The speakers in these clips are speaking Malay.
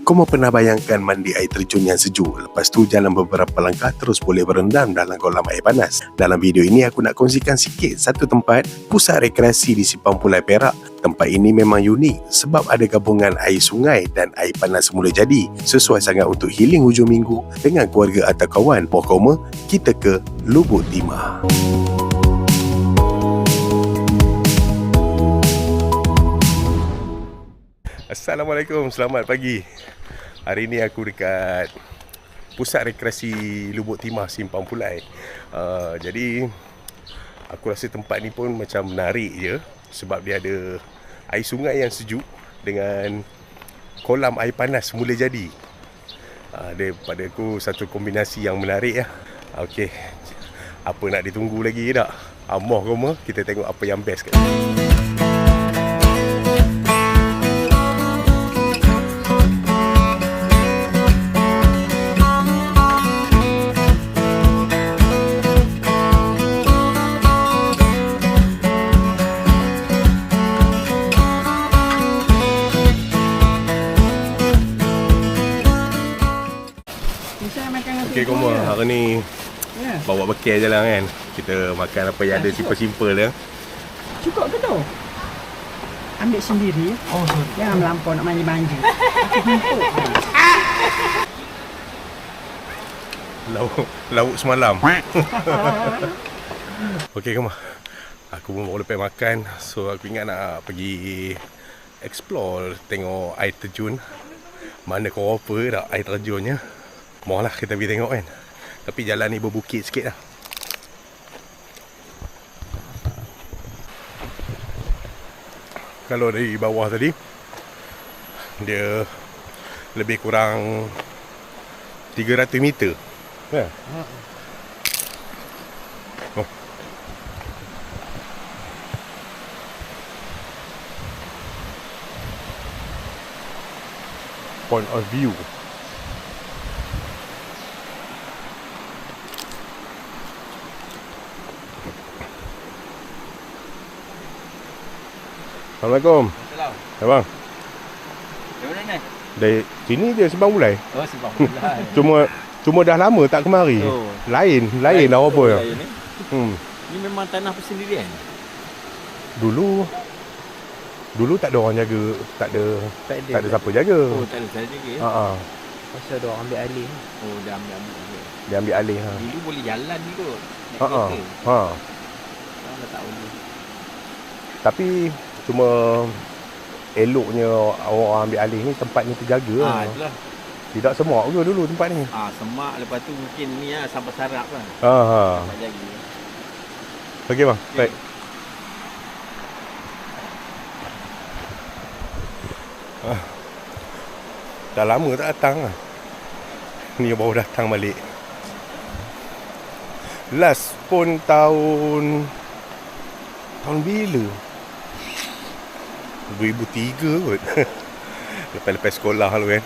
Kau mau pernah bayangkan mandi air terjun yang sejuk, lepas tu jalan beberapa langkah terus boleh berendam dalam kolam air panas? Dalam video ini aku nak kongsikan sikit satu tempat, pusat rekreasi di Simpang Pulai Perak. Tempat ini memang unik sebab ada gabungan air sungai dan air panas semula jadi. Sesuai sangat untuk healing hujung minggu dengan keluarga atau kawan. Pokoknya kita ke Lubuk Timah. Assalamualaikum, selamat pagi. Hari ni aku dekat pusat rekreasi Lubuk Timah, Simpang Pulai. Jadi aku rasa tempat ni pun macam menarik je sebab dia ada air sungai yang sejuk dengan kolam air panas semula jadi. Dia pada aku satu kombinasi yang menarik lah. Okey, apa nak ditunggu lagi tak? Amoh koma, kita tengok apa yang best kat sini. Okey, koma, hari ni bawa bekal je lah kan. Kita makan apa yang ada simple-simple dia. Cukup ke tu? Ambil sendiri. Oh, jangan melampau nak manja-manja. Lauk semalam. Okey, koma. Aku pun baru lepas makan. So aku ingat nak pergi explore, tengok air terjun. Mana kau apa tak air terjunnya. Mohonlah kita pergi tengok kan. Tapi jalan ni berbukit sikit lah. Kalau dari bawah tadi, dia lebih kurang 300 meter. Ya. Oh. Point of view. Assalamualaikum. Assalamualaikum. Abang. Dari mana ni? Dari sini je, Simpang Pulai. Oh, Simpang Pulai. Cuma dah lama tak kemari. Oh. Lain dah apa ya. Ni memang tanah persendirian. Dulu tak ada orang jaga, tak ada siapa jaga. Oh, tak ada siapa jaga ya. Pasal dia orang ambil alih. Oh, dah ambil. Dia ambil alih ha. Dulu boleh jalan juga. Sekarang dah tak boleh. Tapi cuma eloknya orang ambil alih ni tempat ni terjaga. Itulah. Tidak semak ke dulu tempat ni? Semak, lepas tu mungkin ni lah sampai sarap lah. Tak jaga. Okey bang, baik. Dah lama tak datang lah. Ni baru datang balik. Last pun tahun bila? 2003 kot. Lepas sekolah tu kan.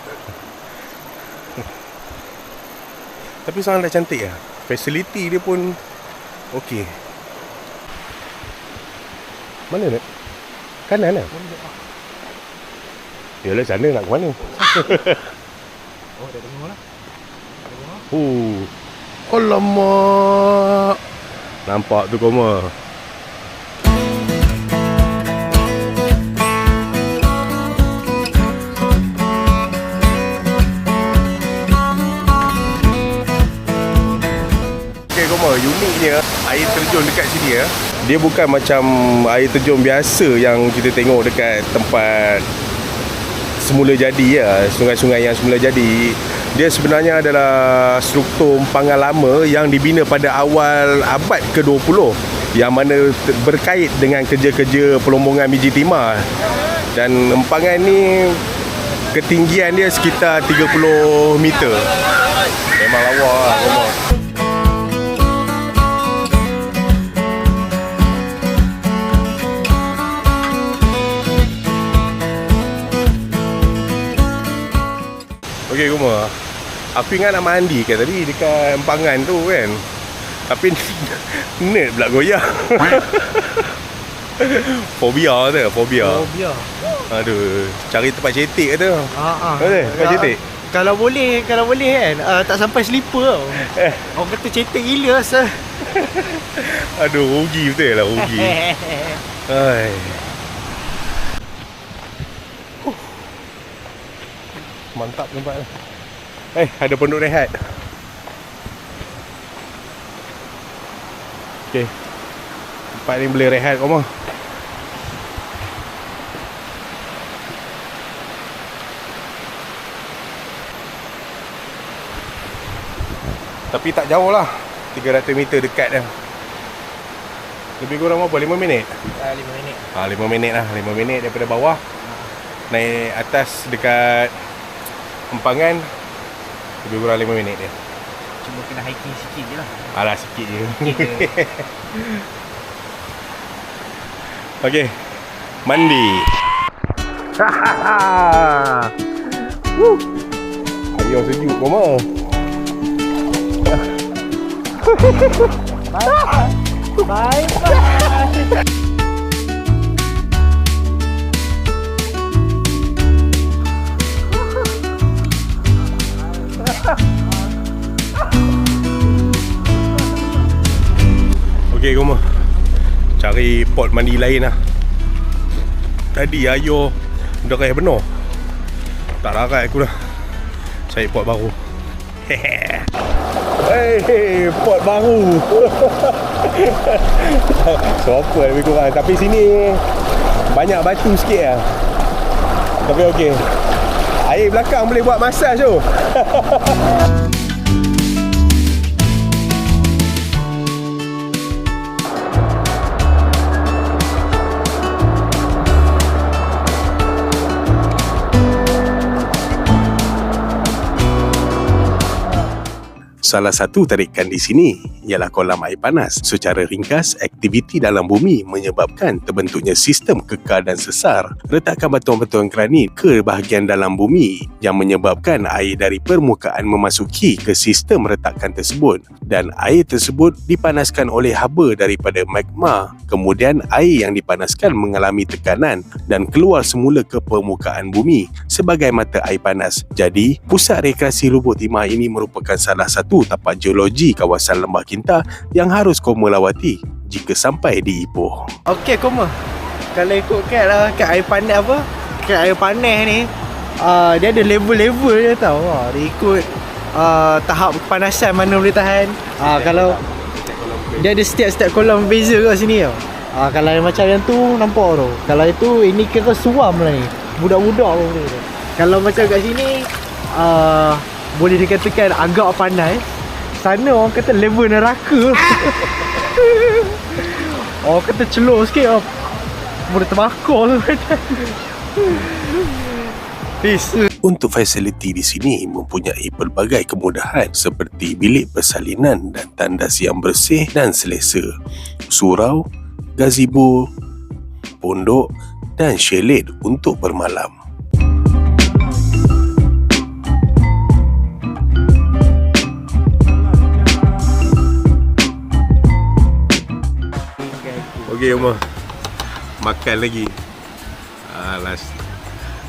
Tapi sangat cantik lah. Facility dia pun okey. Mana nak? Kanan lah? Yalah, sana nak ke mana? Oh, dah tengok lah. Alamak. Nampak tu koma. Uniknya air terjun dekat sini ya. Dia bukan macam air terjun biasa yang kita tengok dekat tempat semula jadi ya, sungai-sungai yang semula jadi. Dia sebenarnya adalah struktur empangan lama yang dibina pada awal abad ke-20 yang mana berkait dengan kerja-kerja pelombongan biji timah. Dan empangan ni ketinggian dia sekitar 30 meter. Memang lawa lah. Okey, Kuma. Aku ingat nak mandi kan tadi dekat empangan tu kan. Tapi net pula goyah. Fobia tu, fobia. Aduh, cari tempat cetek ke tu? Betul? Tempat cetek? Kalau boleh kan, tak sampai slipper tau. Orang kata cetek gila asal. Aduh, rugi betul lah, rugi. Hai. Mantap tempat ni. Ada pondok rehat. Okey. Tempat ni boleh rehat kau mah. Tapi tak jauh lah, 300 meter dekat dah. Lebih kurang berapa? 5 minit? 5 minit. 5 minit lah, 5 minit daripada bawah naik atas dekat Empangan. Lebih kurang 5 minit dia. Cuma kena hiking sikit je lah. Alah, sikit je. Okey, mandi. Ayo sejuk mama. Bye. Okey, Goma. Cari pot mandi lain lah. Tadi ayo derai benar. Tak larat aku dah. Cari pot baru. Hei, pot baru. So apa lebih kurang. Tapi sini banyak batu sikit lah. Tapi okey. Air belakang boleh buat masaj tu. Salah satu tarikan di sini ialah kolam air panas. Secara ringkas, aktiviti dalam bumi menyebabkan terbentuknya sistem kekal dan sesar. Retakan batuan-batuan granit ke bahagian dalam bumi yang menyebabkan air dari permukaan memasuki ke sistem retakan tersebut. Dan air tersebut dipanaskan oleh haba daripada magma. Kemudian air yang dipanaskan mengalami tekanan dan keluar semula ke permukaan bumi sebagai mata air panas. Jadi, pusat rekreasi Lubuk Timah ini merupakan salah satu tapak geologi kawasan Lembah Kinta yang harus kau melawati jika sampai di Ipoh. Okey, Koma. Kalau ikutkan lah kat air panas apa? Kat air panas ni, dia ada level-level dia tau. Dia ikut tahap kepanasan mana boleh tahan. Kalau dia ada setiap kolam berbeza kat sini tau. Kalau yang macam yang tu nampak tu. Kalau itu ini kira suam lah ni. Budak-budak pun boleh tu. Kalau macam kat sini boleh dikatakan agak panas. Sana orang kata level neraka. Orang kata celok sikit boleh terbakar tu. Untuk fasiliti di sini mempunyai pelbagai kemudahan seperti bilik persalinan dan tandas yang bersih dan selesa, surau, gazebo, pondok dan chalet untuk bermalam. Okey, Umar. Makan lagi.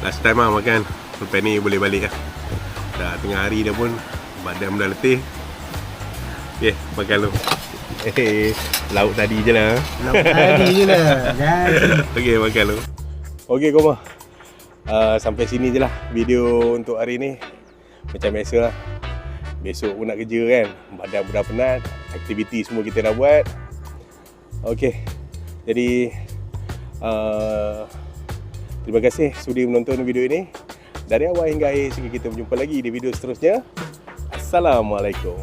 Last time lah makan. Lepas ni boleh balik lah. Dah tengah hari dah pun. Badan dah letih. Okay, makan lu. Lauk tadi je lah. Okay, makan lu. Okay, Koma. Sampai sini je lah video untuk hari ni. Macam biasa lah. Besok pun nak kerja kan. Badan pun dah penat. Aktiviti semua kita dah buat. Okay. Jadi terima kasih sudi menonton video ini. Dari awal hingga akhir, sehingga kita berjumpa lagi di video seterusnya. Assalamualaikum.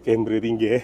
Kamera tinggi